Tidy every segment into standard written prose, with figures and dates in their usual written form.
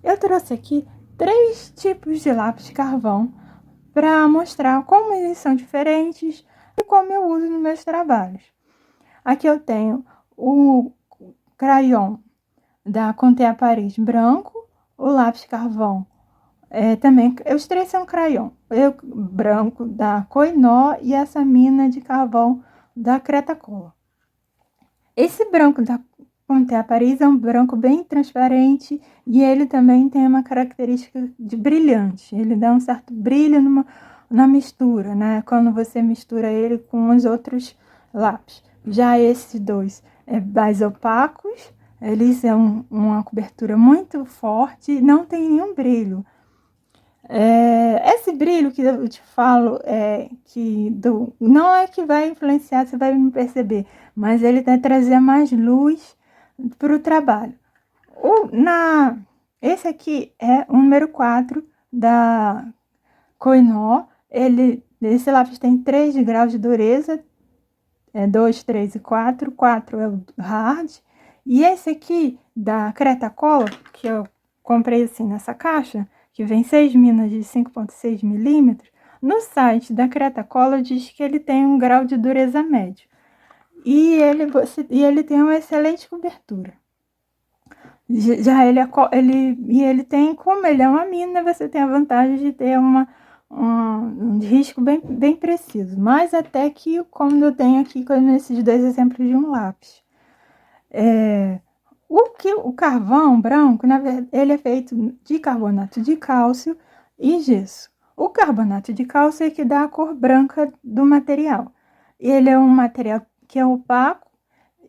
Eu trouxe aqui 3 tipos de lápis de carvão para mostrar como eles são diferentes e como eu uso nos meus trabalhos. Aqui eu tenho o crayon da Conté Paris branco, o lápis de carvão também, os 3 são crayon, branco da Koinó e essa mina de carvão da Cretacolor. Esse branco da Conté Paris é um branco bem transparente e ele também tem uma característica de brilhante. Ele dá um certo brilho na mistura, né? Quando você mistura ele com os outros lápis. Já esses 2 mais opacos, eles são uma cobertura muito forte, não tem nenhum brilho. Esse brilho que eu te falo não é que vai influenciar, você vai me perceber, mas ele vai trazer mais luz para o trabalho. Esse aqui é o número 4 da Koinó. Esse lápis tem 3 graus de dureza, 2, 3 e 4. 4 é o hard. E esse aqui da Cretacolor, que eu comprei assim nessa caixa, que vem 6 minas de 5,6 milímetros, no site da Cretacolor diz que ele tem um grau de dureza médio. E ele tem uma excelente cobertura. Já ele tem, como ele é uma mina, você tem a vantagem de ter um risco bem preciso. Mais até que como eu tenho aqui com esses 2 exemplos de um lápis. O carvão branco, na verdade, ele é feito de carbonato de cálcio e gesso. O carbonato de cálcio é que dá a cor branca do material. Ele é um material que é opaco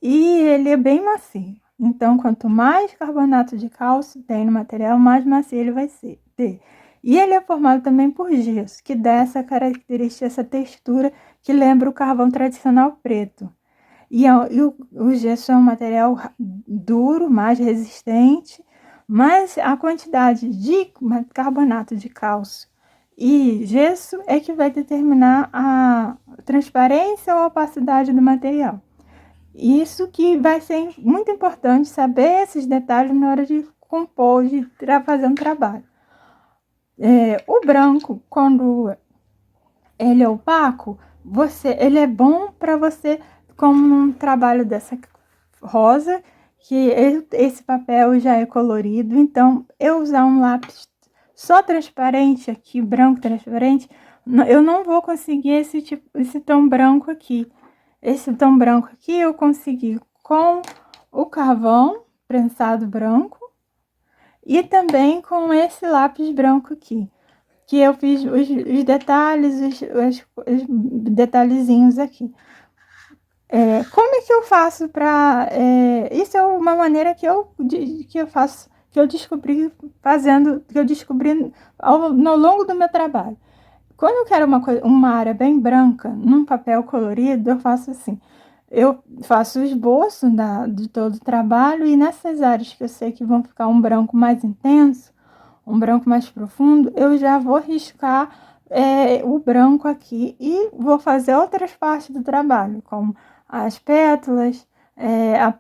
e ele é bem macio. Então, quanto mais carbonato de cálcio tem no material, mais macio ele vai ter. E ele é formado também por gesso, que dá essa característica, essa textura que lembra o carvão tradicional preto. E o gesso é um material duro, mais resistente, mas a quantidade de carbonato de cálcio e gesso é que vai determinar a transparência ou a opacidade do material. Isso que vai ser muito importante saber esses detalhes na hora de compor, de fazer um trabalho. O branco, quando ele é opaco, ele é bom para você, como um trabalho dessa rosa, que esse papel já é colorido. Então, eu usar um lápis só transparente aqui, branco transparente, eu não vou conseguir esse tom branco aqui. Esse tom branco aqui eu consegui com o carvão prensado branco e também com esse lápis branco aqui, que eu fiz os detalhes, os detalhezinhos aqui. Como é que eu faço para... isso é uma maneira que eu faço, que eu descobri no longo do meu trabalho. Quando eu quero uma área bem branca, num papel colorido, eu faço assim. Eu faço o esboço de todo o trabalho e nessas áreas que eu sei que vão ficar um branco mais intenso, um branco mais profundo, eu já vou riscar o branco aqui e vou fazer outras partes do trabalho, como as pétalas,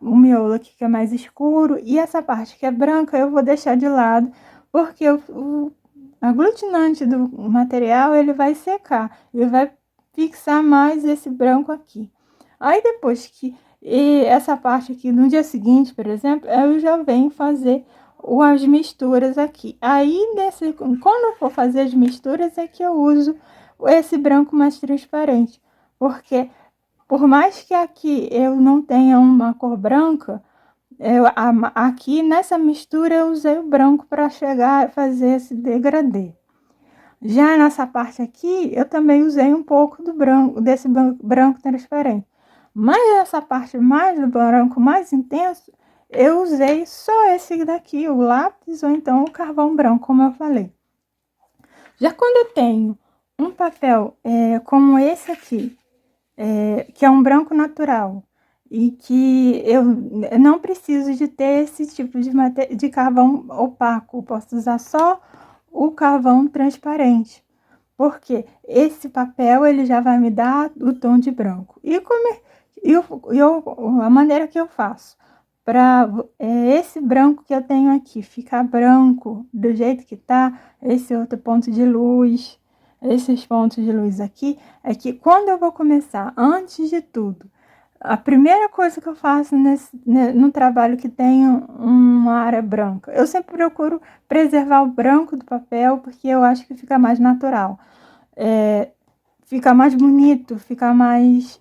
o miolo aqui que é mais escuro, e essa parte que é branca eu vou deixar de lado, porque o aglutinante do material ele vai secar, ele vai fixar mais esse branco aqui. Aí depois que essa parte aqui, no dia seguinte, por exemplo, eu já venho fazer as misturas aqui. Aí, quando eu for fazer as misturas, é que eu uso esse branco mais transparente. Porque, por mais que aqui eu não tenha uma cor branca, aqui nessa mistura eu usei o branco para chegar a fazer esse degradê. Já nessa parte aqui, eu também usei um pouco do branco, desse branco transparente. Mas essa parte mais do branco mais intenso, eu usei só esse daqui, o lápis ou então o carvão branco, como eu falei. Já quando eu tenho um papel como esse aqui, que é um branco natural, e que eu não preciso de ter esse tipo de carvão opaco, eu posso usar só o carvão transparente, porque esse papel ele já vai me dar o tom de branco. E a maneira que eu faço, para esse branco que eu tenho aqui ficar branco do jeito que tá, esse outro ponto de luz, esses pontos de luz aqui, é que quando eu vou começar, antes de tudo, a primeira coisa que eu faço no trabalho que tem uma área branca, eu sempre procuro preservar o branco do papel, porque eu acho que fica mais natural. Fica mais bonito, fica mais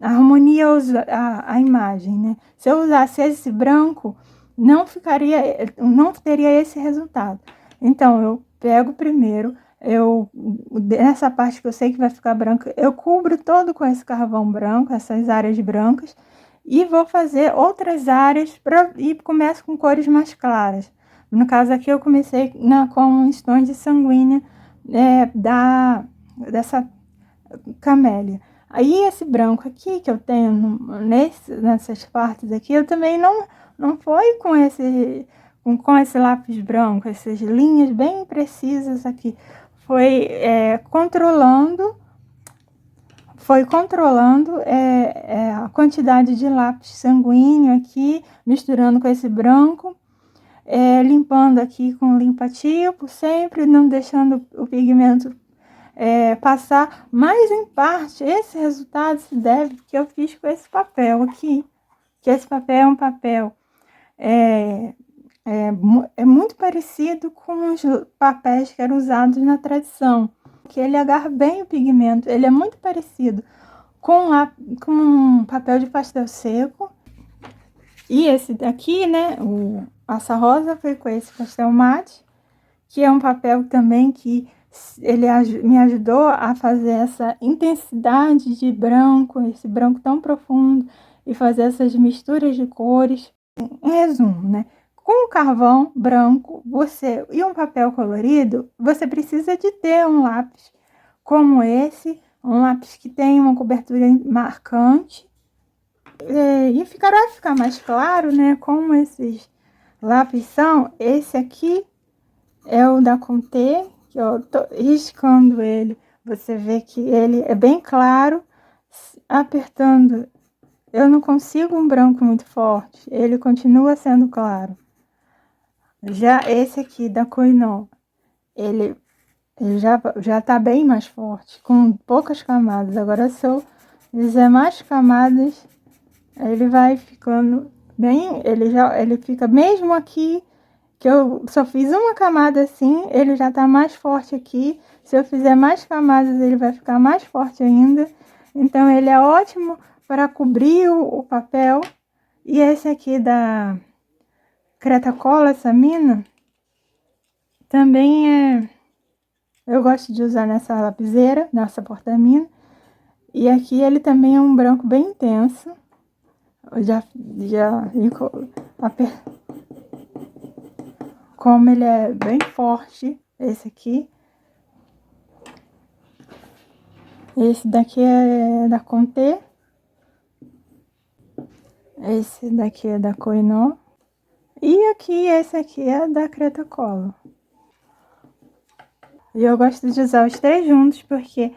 harmonioso a imagem, né? Se eu usasse esse branco, não teria esse resultado. Então, eu pego primeiro, nessa parte que eu sei que vai ficar branca, eu cubro todo com esse carvão branco, essas áreas brancas, e vou fazer outras áreas e começo com cores mais claras. No caso aqui, eu comecei com tons de sanguínea dessa camélia. Aí esse branco aqui que eu tenho nessas partes aqui, eu também não foi com esse lápis branco, essas linhas bem precisas aqui. Foi controlando a quantidade de lápis sanguíneo aqui, misturando com esse branco, limpando aqui com limpa-tipo, sempre não deixando o pigmento passar. Mas em parte esse resultado se deve que eu fiz com esse papel aqui, que esse papel é um papel muito parecido com os papéis que eram usados na tradição, que ele agarra bem o pigmento, ele é muito parecido com um papel de pastel seco. E esse daqui, né, o Assa Rosa, foi com esse pastel mate, que é um papel também que ele me ajudou a fazer essa intensidade de branco, esse branco tão profundo, e fazer essas misturas de cores. Em resumo, né? Com o carvão branco e um papel colorido, você precisa de ter um lápis como esse, um lápis que tem uma cobertura marcante, e vai ficar mais claro, né? Como esses lápis são. Esse aqui é o da Conté, que eu tô riscando ele, você vê que ele é bem claro. Apertando, eu não consigo um branco muito forte, ele continua sendo claro. Já esse aqui da Koinon, ele já tá bem mais forte, com poucas camadas. Agora, se eu fizer mais camadas, ele vai ficando bem, ele fica mesmo aqui, que eu só fiz uma camada assim, ele já tá mais forte aqui. Se eu fizer mais camadas, ele vai ficar mais forte ainda. Então, ele é ótimo para cobrir o papel. E esse aqui da Cretacola, essa mina, também eu gosto de usar nessa lapiseira, nessa porta-mina. E aqui ele também é um branco bem intenso. Eu como ele é bem forte, esse aqui. Esse daqui é da Conté. Esse daqui é da Koinon. E aqui, esse aqui é da Cretacola. E eu gosto de usar os três juntos, porque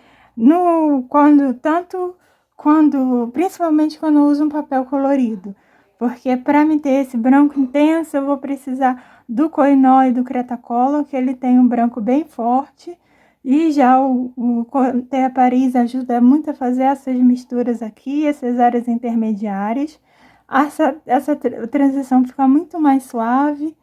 principalmente quando eu uso um papel colorido. Porque para me ter esse branco intenso, eu vou precisar do Koinon e do Cretacola, que ele tem um branco bem forte. E já o Conté Paris ajuda muito a fazer essas misturas aqui, essas áreas intermediárias. Essa transição fica muito mais suave.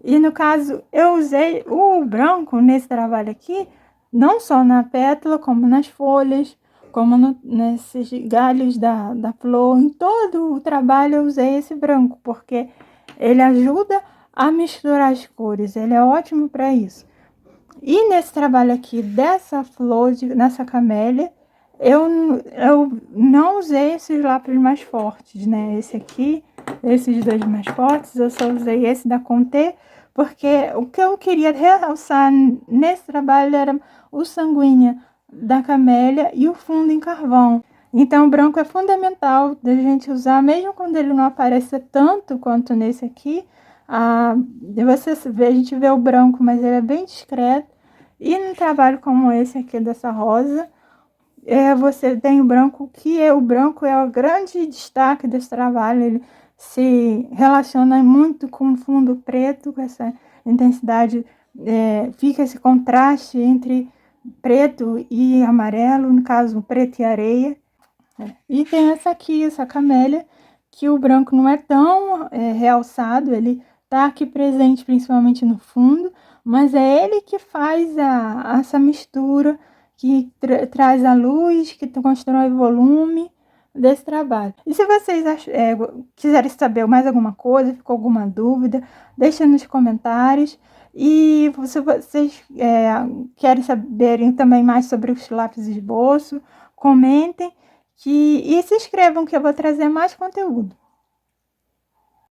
E no caso, eu usei o branco nesse trabalho aqui, não só na pétala, como nas folhas, como nesses galhos da flor. Em todo o trabalho eu usei esse branco, porque ele ajuda a misturar as cores, ele é ótimo para isso. E nesse trabalho aqui dessa flor, nessa camélia, eu não usei esses lápis mais fortes, né? Esse aqui, esses dois mais fortes, eu só usei esse da Conté, porque o que eu queria realçar nesse trabalho era o sanguínea da camélia e o fundo em carvão. Então, o branco é fundamental da gente usar, mesmo quando ele não aparece tanto quanto nesse aqui. A gente vê o branco, mas ele é bem discreto. E num trabalho como esse aqui dessa rosa, você tem o branco, o branco é o grande destaque desse trabalho, ele se relaciona muito com o fundo preto, com essa intensidade, fica esse contraste entre preto e amarelo, no caso, preto e areia. E tem essa aqui, essa camélia, que o branco não é tão realçado, ele tá aqui presente principalmente no fundo, mas é ele que faz essa mistura, que traz a luz, que constrói o volume desse trabalho. E se vocês quiserem saber mais alguma coisa, ficou alguma dúvida, deixa nos comentários. E se vocês querem saberem também mais sobre os lápis de esboço, comentem. E se inscrevam que eu vou trazer mais conteúdo.